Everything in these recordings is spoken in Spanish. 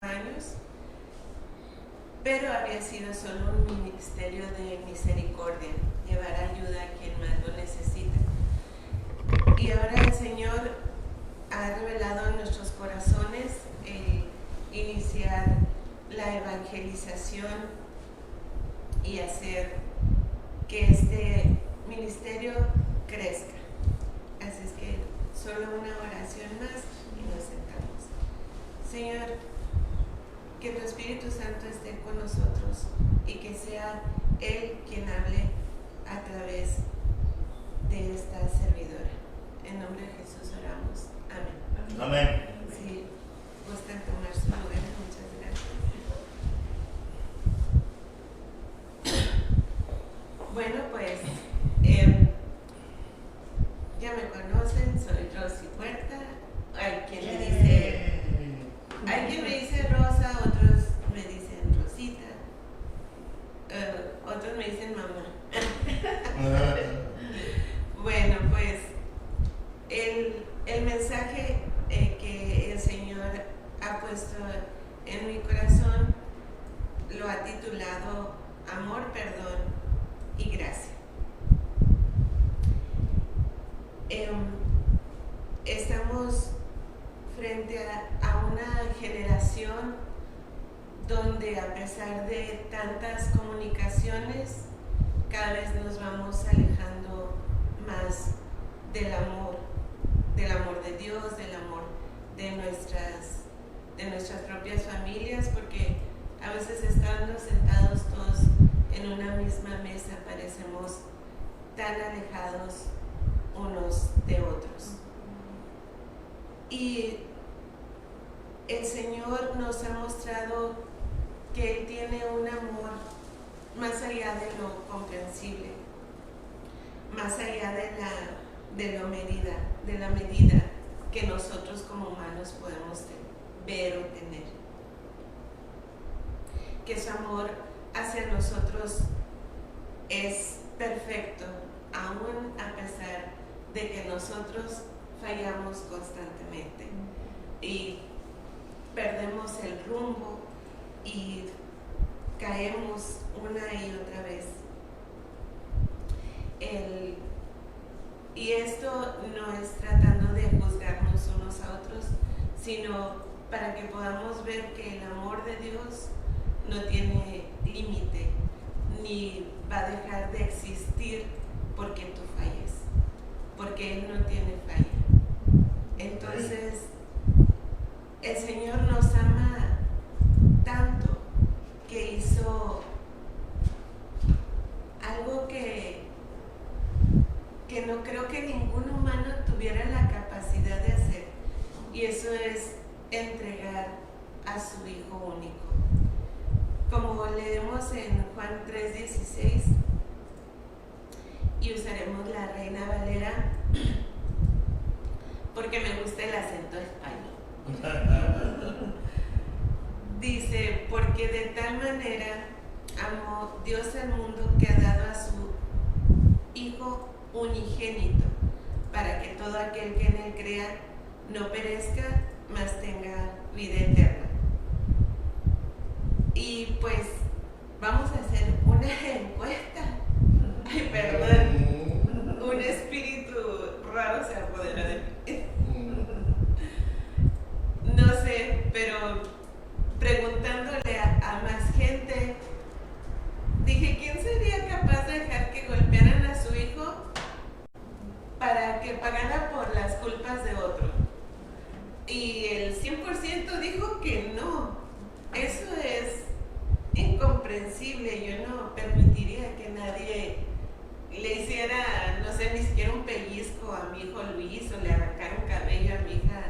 años, pero había sido solo un ministerio de misericordia, llevar ayuda a quien más lo necesita. Y ahora el Señor ha revelado en nuestros corazones iniciar la evangelización y hacer que este ministerio crezca. Así es que solo una oración más y nos sentamos. Señor, que tu Espíritu Santo esté con nosotros y que sea Él quien hable a través de esta servidora. En nombre de Jesús oramos. Amén. Amén. Si gustan tomar su lugar, muchas gracias. Bueno, pues ya me conocen, soy Rosy Huerta. Hay quien me dice, hay quien me dice Rosa, otros me dicen Rosita, otros me dicen mamá. Bueno, pues el mensaje que el Señor ha puesto en mi corazón lo ha titulado Amor, Perdón y Gracia. Estamos frente a una generación donde, a pesar de tantas comunicaciones, cada vez nos vamos alejando más del amor de Dios, del amor de nuestras propias familias, porque a veces, estando sentados todos en una misma mesa, parecemos tan alejados unos de otros. Y el Señor nos ha mostrado que Él tiene un amor más allá de lo comprensible, más allá de la medida que nosotros como humanos podemos ver o tener. Que su amor hacia nosotros es perfecto, aún a pesar de que nosotros fallamos constantemente y perdemos el rumbo y caemos una y otra vez. Y esto no es tratando de juzgarnos unos a otros, sino para que podamos ver que el amor de Dios no tiene límite, ni va a dejar de existir porque tú falles, porque Él no tiene falla. Entonces, el Señor nos ama tanto que hizo algo que no creo que ningún humano tuviera la capacidad de hacer, y eso es entregar a su Hijo único. Como leemos en Juan 3:16, y usaremos la Reina Valera porque me gusta el acento español. Dice, porque de tal manera amó Dios al mundo que ha dado a su Hijo unigénito, para que todo aquel que en Él crea no perezca, mas tenga vida eterna. Y pues vamos a hacer una encuesta. Ay, perdón, un espíritu raro se apodera de mí. No sé, pero preguntándole a más gente, dije, ¿quién sería capaz de dejar que golpearan a su hijo para que pagara por las culpas de otro? Y el 100% dijo que no. Eso es incomprensible. Yo no permitiría que nadie le hiciera, no sé, ni siquiera un pellizco a mi hijo Luis, o le arrancara un cabello a mi hija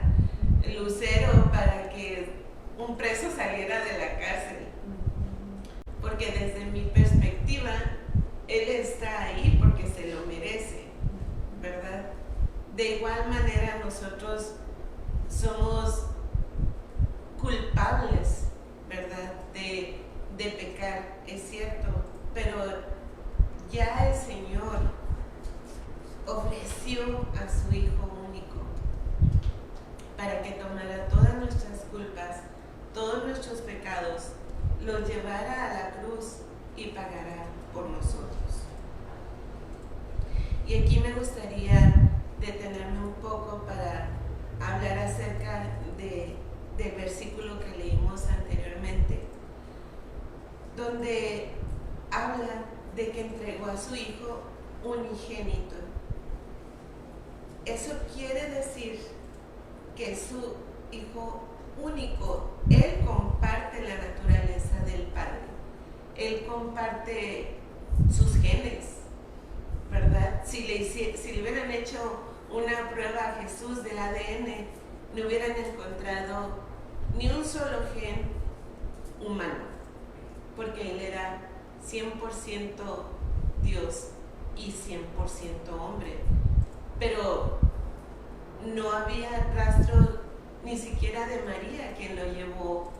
Lucero para que un preso saliera de la cárcel. Porque desde mi perspectiva, él está ahí porque se lo merece, ¿verdad? De igual manera, nosotros somos culpables, ¿verdad? De pecar, es cierto, pero ya el Señor ofreció a su Hijo único para que tomara todas nuestras culpas, todos nuestros pecados, los llevara a la cruz y pagara por nosotros. Y aquí me gustaría detenerme un poco para hablar acerca del versículo que leímos anteriormente, donde habla de que entregó a su Hijo unigénito. Eso quiere decir que su Hijo único, Él comparte la naturaleza del Padre, Él comparte sus genes, ¿verdad? Si le hubieran hecho una prueba a Jesús de ADN, no hubieran encontrado ni un solo gen humano, porque Él era 100% Dios y 100% hombre. Pero no había rastro ni siquiera de María, quien lo llevó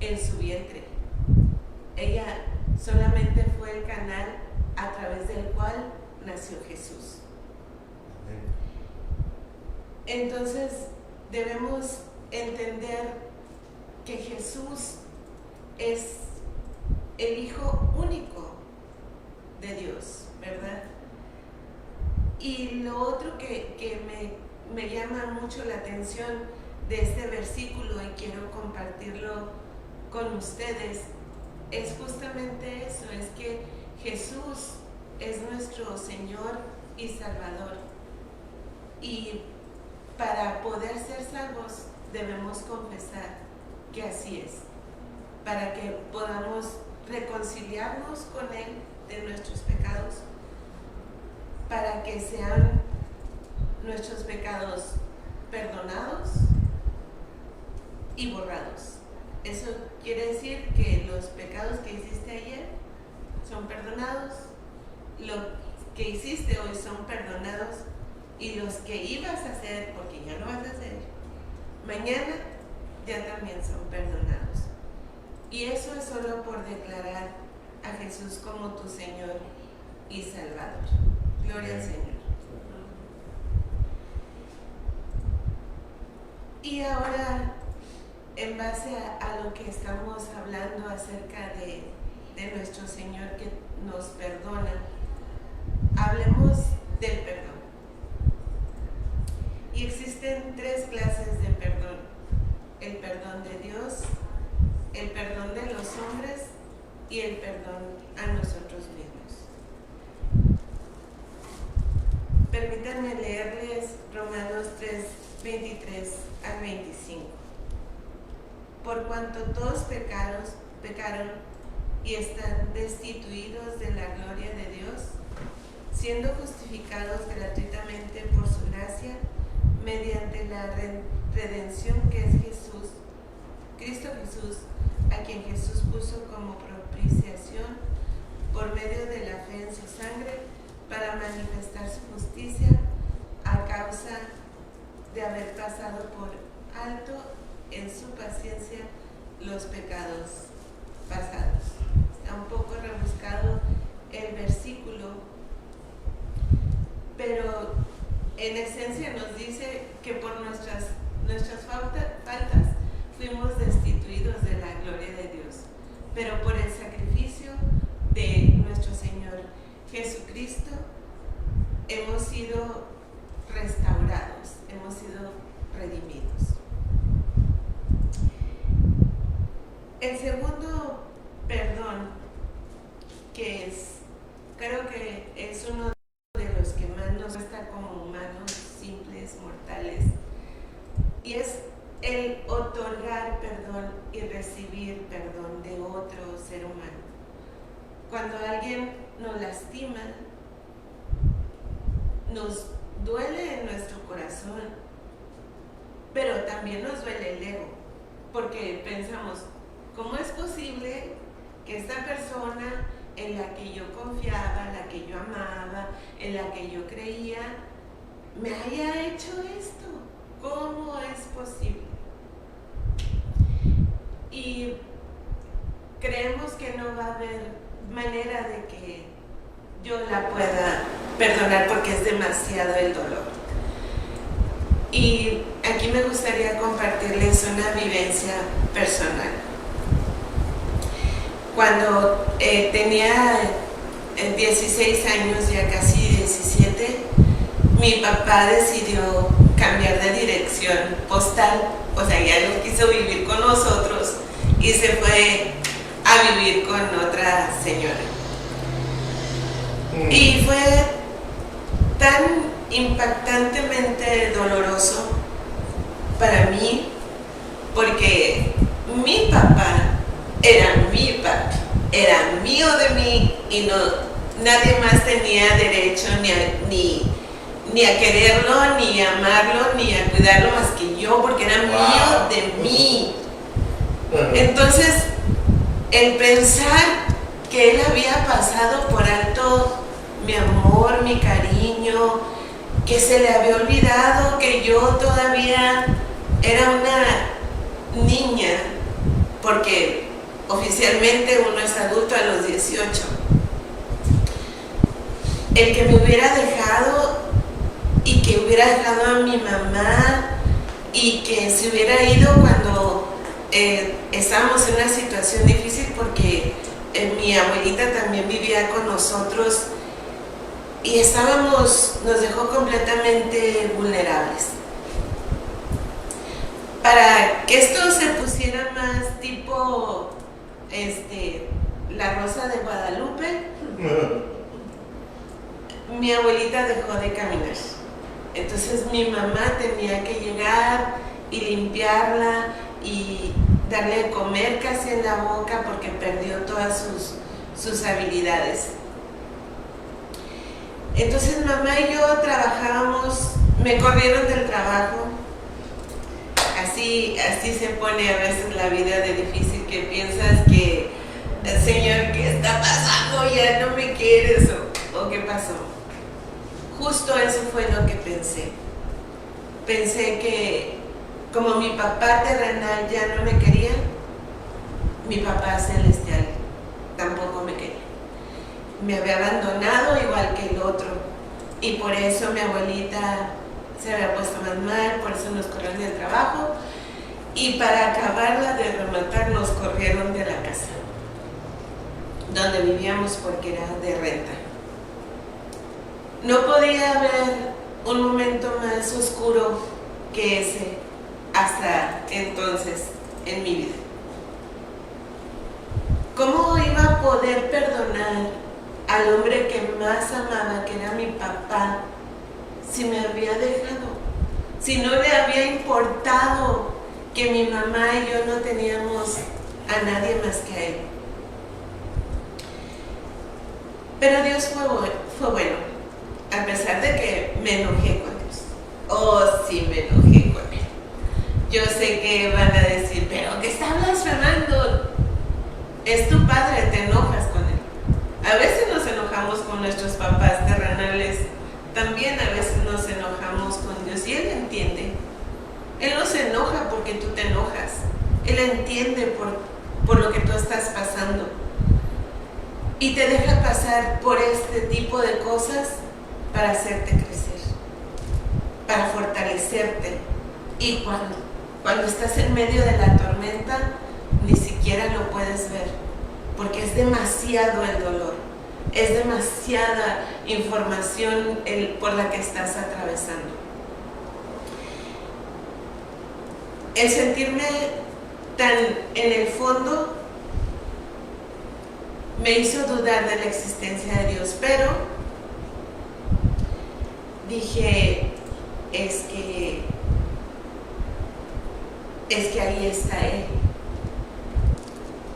en su vientre. Ella solamente fue el canal a través del cual nació Jesús. Entonces debemos entender que Jesús es el Hijo único de Dios, ¿verdad? Y lo otro que me llama mucho la atención de este versículo y quiero compartirlo con ustedes es justamente eso, es que Jesús es nuestro Señor y Salvador. Y para poder ser salvos debemos confesar que así es, para que podamos reconciliarnos con Él de nuestros pecados, para que sean nuestros pecados perdonados y borrados. Eso quiere decir que los pecados que hiciste ayer son perdonados, lo que hiciste hoy son perdonados, y los que ibas a hacer, porque ya lo vas a hacer, mañana ya también son perdonados. Y eso es solo por declarar a Jesús como tu Señor y Salvador. Gloria al Señor. Y ahora, en base a lo que estamos hablando acerca de nuestro Señor que nos perdona, hablemos del perdón. Y existen tres clases de perdón: el perdón de Dios, el perdón de los hombres y el perdón a nosotros mismos. Permítanme leerles Romanos 3, 23 al 25. Por cuanto todos pecaron y están destituidos de la gloria de Dios, siendo justificados gratuitamente por su gracia, mediante la redención que es Cristo Jesús, a quien Jesús puso como propiciación por medio de la fe en su sangre, para manifestar su justicia a causa de haber pasado por alto en su paciencia los pecados pasados. Está un poco rebuscado el versículo, pero en esencia nos dice que por nuestras faltas fuimos destituidos de la gloria de Dios, pero por el sacrificio de nuestro Señor Jesucristo hemos sido restaurados, hemos sido redimidos. El segundo perdón, que creo que es uno de los que más nos cuesta como humanos simples, mortales, y es el otorgar perdón y recibir perdón de otro ser humano. Cuando alguien nos lastima, nos duele en nuestro corazón, pero también nos duele el ego, porque pensamos, ¿cómo es posible que esta persona en la que yo confiaba, en la que yo amaba, en la que yo creía, me haya hecho esto? ¿Cómo es posible? Y creemos que no va a haber manera de que yo la pueda perdonar porque es demasiado el dolor. Y aquí me gustaría compartirles una vivencia personal. Cuando tenía 16 años, ya casi 17, mi papá decidió cambiar de dirección postal, o sea, ya no quiso vivir con nosotros y se fue a vivir con otra señora. Y fue tan impactantemente doloroso para mí, porque mi papá era mi papi, era mío de mí y nadie más tenía derecho ni a quererlo, ni a amarlo, ni a cuidarlo más que yo, porque era mío de mí. Entonces, el pensar que él había pasado por alto mi amor, mi cariño, que se le había olvidado que yo todavía era una niña, porque oficialmente uno es adulto a los 18. El que me hubiera dejado y que hubiera dejado a mi mamá y que se hubiera ido cuando estábamos en una situación difícil, porque mi abuelita también vivía con nosotros y nos dejó completamente vulnerables. Para que esto se pusiera más tipo La Rosa de Guadalupe, mi abuelita dejó de caminar. Entonces mi mamá tenía que llegar y limpiarla y darle de comer casi en la boca, porque perdió todas sus habilidades. Entonces mamá y yo trabajábamos, me corrieron del trabajo. Así se pone a veces la vida de difícil, que piensas que el Señor, ¿qué está pasando? Ya no me quieres, o ¿qué pasó? Justo eso fue lo que pensé. Pensé que como mi papá terrenal ya no me quería, mi papá celestial tampoco me quería. Me había abandonado igual que el otro, y por eso mi abuelita se había puesto más mal, por eso nos corrieron del trabajo, y para acabarla de rematar nos corrieron de la casa donde vivíamos, porque era de renta. No podía haber un momento más oscuro que ese hasta entonces en mi vida. ¿Cómo iba a poder perdonar al hombre que más amaba, que era mi papá, si me había dejado? Si no le había importado que mi mamá y yo no teníamos a nadie más que a él. Pero Dios fue bueno, a pesar de que me enojé con Dios. Oh, sí, me enojé con él. Yo sé que van a decir, pero ¿qué está blasfemando? Es tu padre, te enojas con él. A veces nos enojamos con nuestros papás terrenales, también a veces nos enojamos con Dios, y Él entiende. Él no se enoja porque tú te enojas, Él entiende por lo que tú estás pasando, y te deja pasar por este tipo de cosas para hacerte crecer, para fortalecerte. Y cuando estás en medio de la tormenta, ni siquiera lo puedes ver, porque es demasiado el dolor, es demasiada información por la que estás atravesando. El sentirme tan en el fondo me hizo dudar de la existencia de Dios, pero dije, es que ahí está Él.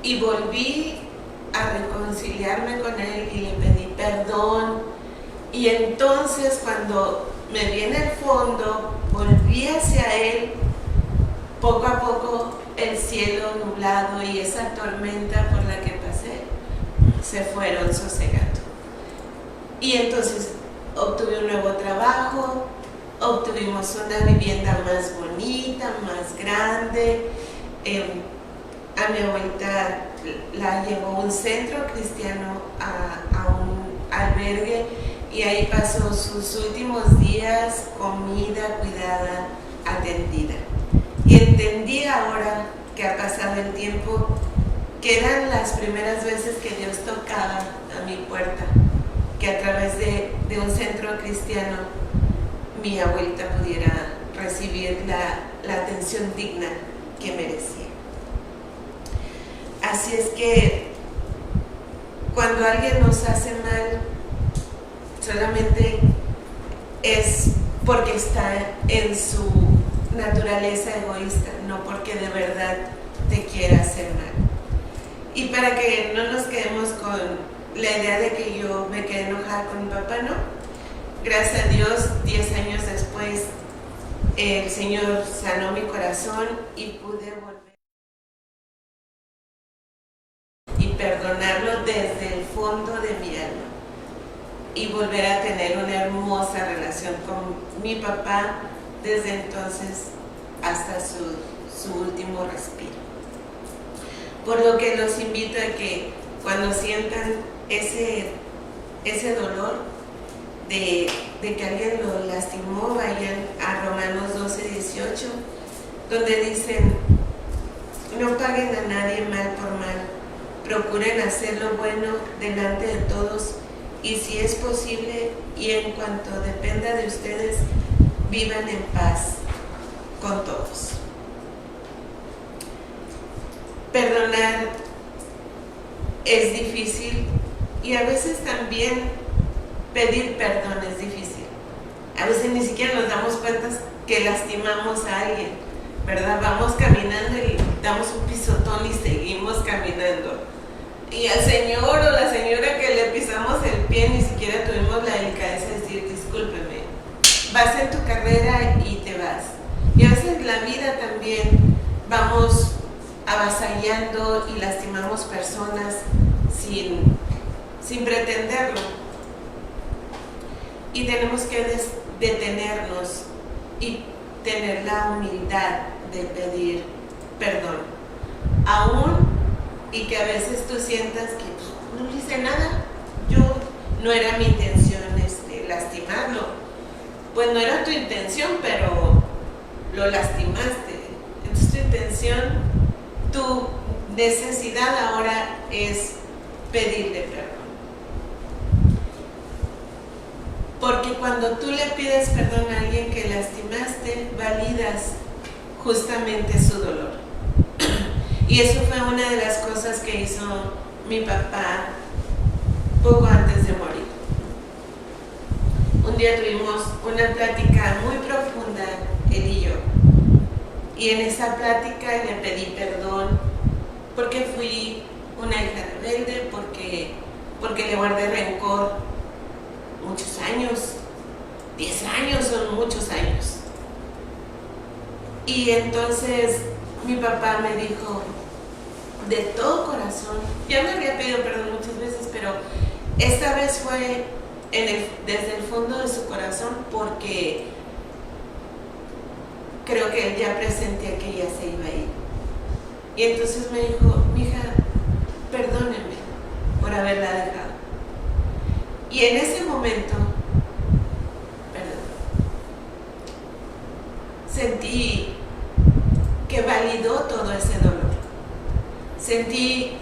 Y volví a reconciliarme con Él y le pedí perdón. Y entonces, cuando me vi en el fondo, volví hacia Él. Poco a poco el cielo nublado y esa tormenta por la que pasé se fueron sosegando. Y entonces obtuve un nuevo trabajo, obtuvimos una vivienda más bonita, más grande. A mi abuelita la llevó a un centro cristiano, a un albergue, y ahí pasó sus últimos días, comida, cuidada. atendida. Y entendí ahora que ha pasado el tiempo que eran las primeras veces que Dios tocaba a mi puerta, que a través de un centro cristiano mi abuelita pudiera recibir la atención digna que merecía. Así es que cuando alguien nos hace mal, solamente es porque está en su naturaleza egoísta, no porque de verdad te quiera hacer mal. Y para que no nos quedemos con la idea de que yo me quedé enojada con mi papá, no. Gracias a Dios, 10 años después, el Señor sanó mi corazón y pude volver y perdonarlo desde el fondo de mi alma y volver a tener una hermosa relación con mi papá desde entonces hasta su último respiro. Por lo que los invito a que cuando sientan ese dolor de que alguien lo lastimó, vayan a Romanos 12:18, donde dicen: no paguen a nadie mal por mal, procuren hacer lo bueno delante de todos, y si es posible y en cuanto dependa de ustedes, vivan en paz con todos. Perdonar es difícil y a veces también pedir perdón es difícil. A veces ni siquiera nos damos cuenta que lastimamos a alguien, ¿verdad? Vamos caminando y damos un pisotón y seguimos caminando. Y al señor o la señora que le pisamos el pie ni siquiera tuvimos la delicadeza de decir: discúlpeme. Vas en tu carrera y te vas. Y a veces en la vida también vamos avasallando y lastimamos personas sin pretenderlo. Y tenemos que detenernos y tener la humildad de pedir perdón. Aún y que a veces tú sientas que no hice nada, no era mi intención lastimarlo. Pues no era tu intención, pero lo lastimaste. Entonces tu intención, tu necesidad ahora es pedirle perdón. Porque cuando tú le pides perdón a alguien que lastimaste, validas justamente su dolor. Y eso fue una de las cosas que hizo mi papá poco antes de morir. Un día tuvimos una plática muy profunda, él y yo. Y en esa plática le pedí perdón porque fui una hija rebelde, porque le guardé rencor muchos años. 10 años son muchos años. Y entonces mi papá me dijo de todo corazón, ya me había pedido perdón muchas veces, pero esta vez fue desde el fondo de su corazón, porque creo que él ya presentía que ella se iba a ir. Y entonces me dijo: mija, perdóneme por haberla dejado. Y en ese momento, sentí que validó todo ese dolor. Sentí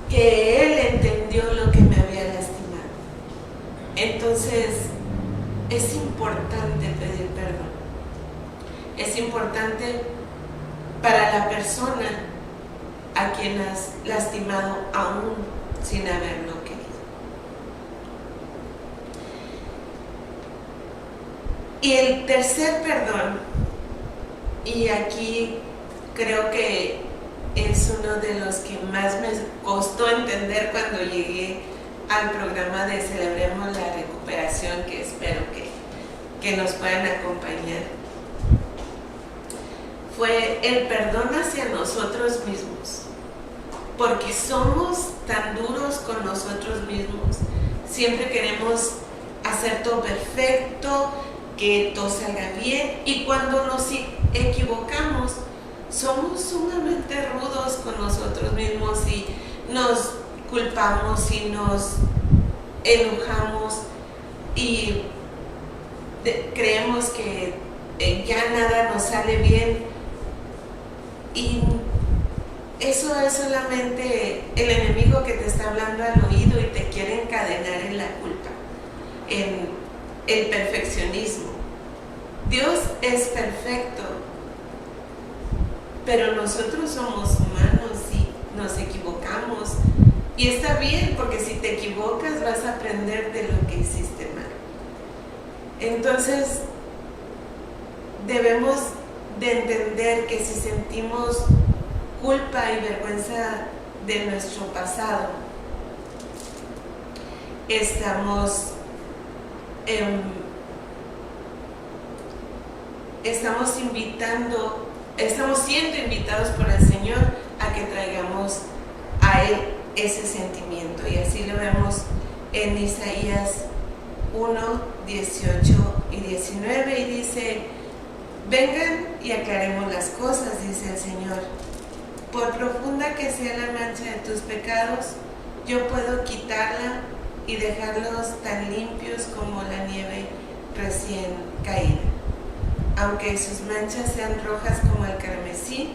que él entendió lo que me había lastimado. Entonces, es importante pedir perdón. Es importante para la persona a quien has lastimado aún sin haberlo querido. Y el tercer perdón, y aquí creo que es uno de los que más me costó entender cuando llegué al programa de Celebremos la Recuperación, que espero que nos puedan acompañar, fue el perdón hacia nosotros mismos, porque somos tan duros con nosotros mismos. Siempre queremos hacer todo perfecto, que todo salga bien, y cuando nos equivocamos somos sumamente rudos con nosotros mismos y nos culpamos y nos enojamos y creemos que ya nada nos sale bien. Y eso es solamente el enemigo que te está hablando al oído y te quiere encadenar en la culpa, en el perfeccionismo. Dios es perfecto, pero nosotros somos humanos y nos equivocamos. Y está bien, porque si te equivocas vas a aprender de lo que hiciste mal. Entonces, debemos de entender que si sentimos culpa y vergüenza de nuestro pasado, estamos siendo invitados por el Señor a que traigamos a Él ese sentimiento. Y así lo vemos en Isaías 1, 18 y 19, y dice: vengan y aclaremos las cosas, dice el Señor. Por profunda que sea la mancha de tus pecados, yo puedo quitarla y dejarlos tan limpios como la nieve recién caída. Aunque sus manchas sean rojas como el carmesí,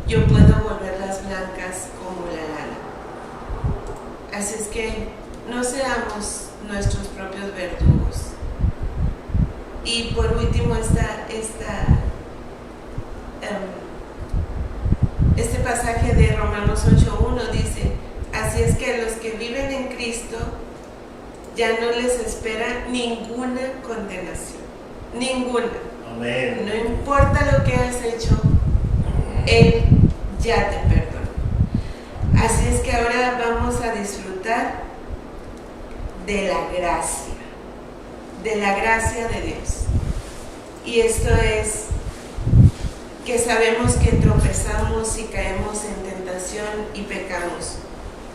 yo puedo volverlas blancas como la lana. Así es que no seamos nuestros propios verdugos. Y por último, este pasaje de Romanos 8:1 dice: así es que a los que viven en Cristo ya no les espera ninguna condenación, ninguna. Amén. No importa lo que has hecho, Él ya te perdonó. Así es que ahora vamos a disfrutar de la gracia de Dios. Y esto es que sabemos que tropezamos y caemos en tentación y pecamos,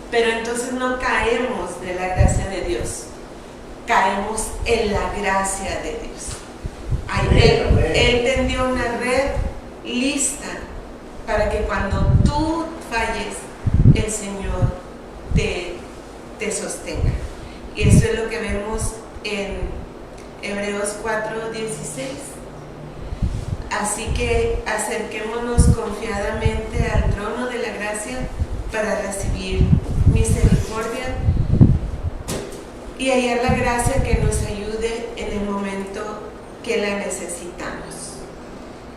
pero entonces no caemos de la gracia de Dios, caemos en la gracia de Dios. Él tendió una red lista para que cuando tú falles, el Señor te sostenga. Y eso es lo que vemos en Hebreos 4:16. Así que acerquémonos confiadamente al trono de la gracia para recibir misericordia y hallar la gracia que nos ayude en el momento que la necesitamos.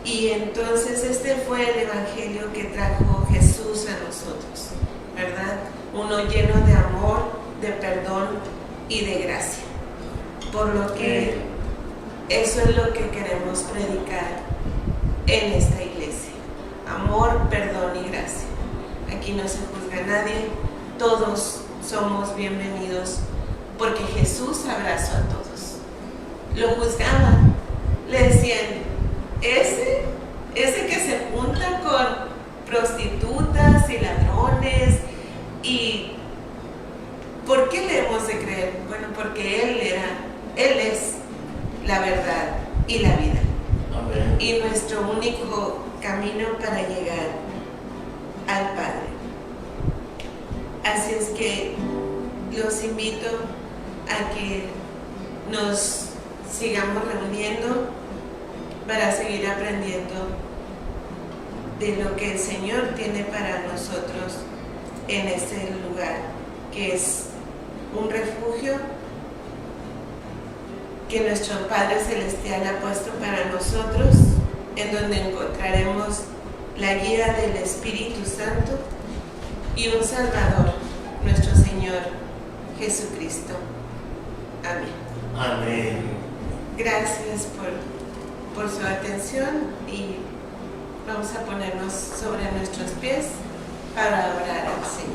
Y entonces este fue el evangelio que trajo Jesús a nosotros, ¿verdad? Uno lleno de amor, de perdón y de gracia. Por lo que eso es lo que queremos predicar en esta iglesia: amor, perdón y gracia. Aquí no se juzga a nadie, todos somos bienvenidos, porque Jesús abrazó a todos. Lo juzgaban, le decían: ese que se junta con prostitutas y ladrones, ¿y por qué le hemos de creer? Bueno, porque Él es la verdad y la vida. Amén. Y nuestro único camino para llegar al Padre. Así es que los invito a que nos sigamos reuniendo para seguir aprendiendo de lo que el Señor tiene para nosotros en este lugar, que es un refugio que nuestro Padre Celestial ha puesto para nosotros, en donde encontraremos la guía del Espíritu Santo y un Salvador, nuestro Señor Jesucristo. Amén. Amén. Gracias por su atención, y vamos a ponernos sobre nuestros pies para orar al Señor.